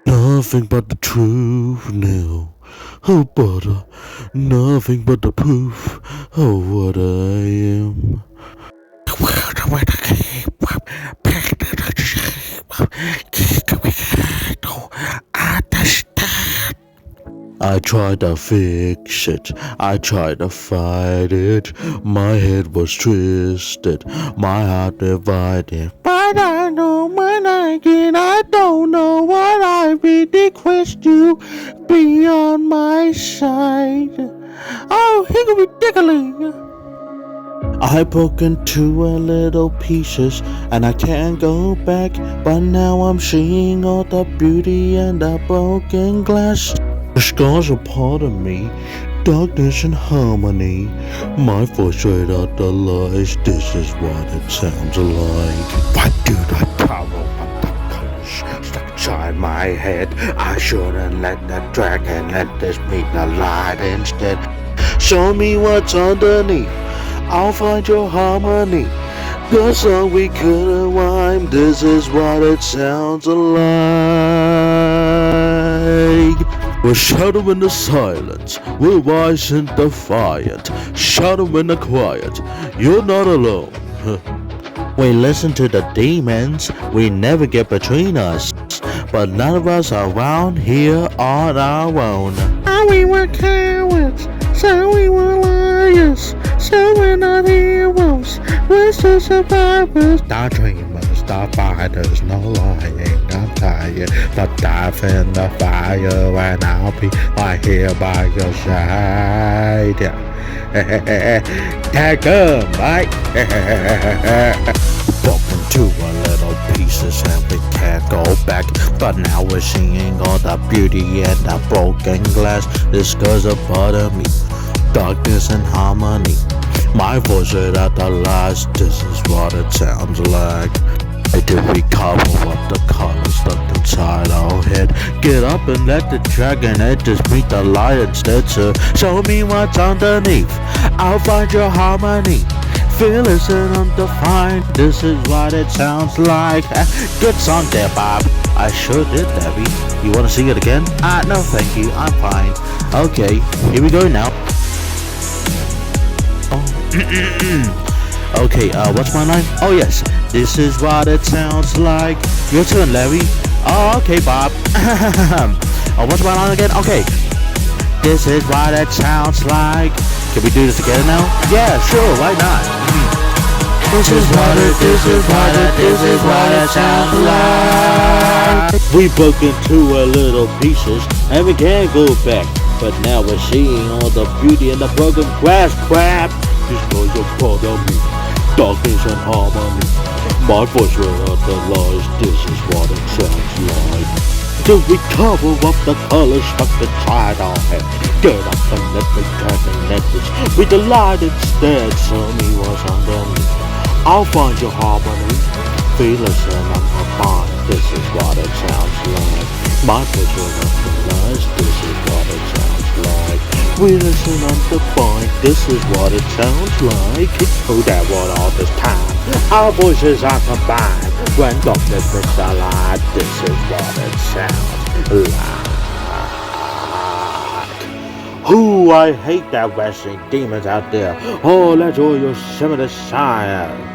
Nothing but the truth now. Oh, butter, nothing but the proof of what I am. I tried to fix it, I tried to fight it. My head was twisted, my heart divided. But I know when I get, I don't know what I really quest you be on my side. Oh, hickory dickory. I broke into a little pieces and I can't go back. But now I'm seeing all the beauty and the broken glass. The scars are part of me, darkness and harmony. My voice right out the lies, this is what it sounds like. Why did I cover up the colors stuck inside my head? I shouldn't let that dragon let this meet the light instead. Show me what's underneath, I'll find your harmony. The song we couldn't rhyme, this is what it sounds like. We're shouting in the silence, we're rising defiant, shouting in the quiet, you're not alone. We listen to the demons, we never get between us, but none of us are around here on our own. And we were cowards, so we were liars, so we're not heroes, we're still survivors. The dreamers, the fighters, no lying, I'm tired, but dive in the fire and I'll be right here by your side. Tag up, mate. Broken to a little pieces and we can't go back. But now we're seeing all the beauty and the broken glass. This girl's a part of me, darkness and harmony. My voice right out the lies, this is what it sounds like. I did recover what the colors stuck inside our head. Get up and let the dragon edges meet the light instead, sir. Show me what's underneath, I'll find your harmony. Fearless and undefined, this is what it sounds like. Good song there, Bob. I sure did, Debbie. You wanna sing it again? No thank you, I'm fine. Okay, here we go now. Okay, what's my line? Oh yes, this is what it sounds like. Your turn, Larry. Oh, okay, Bob. What's my line again? Okay. This is what it sounds like. Can we do this together now? Yeah, sure, why not? This is what it sounds like. We broke into a little pieces and we can't go back. But now we're seeing all the beauty and the broken glass crap. This boy's a part of me, darkness and harmony. My voice right out the lies, this is what it sounds like. To recover up the colors stuck inside our head. Get up and let the dragon let this be the light instead. Show me what's underneath, I'll find your harmony. Fearless and undefined, this is what it sounds like. My voice right out the lies, this is what it sounds like. We listen undefined, this is what it sounds like. Oh, that what all this time, our voices are combined. When darkness meets the light, this is what it sounds like. Ooh, I hate that wrestling demons out there. Oh, let all your Yosemite shine.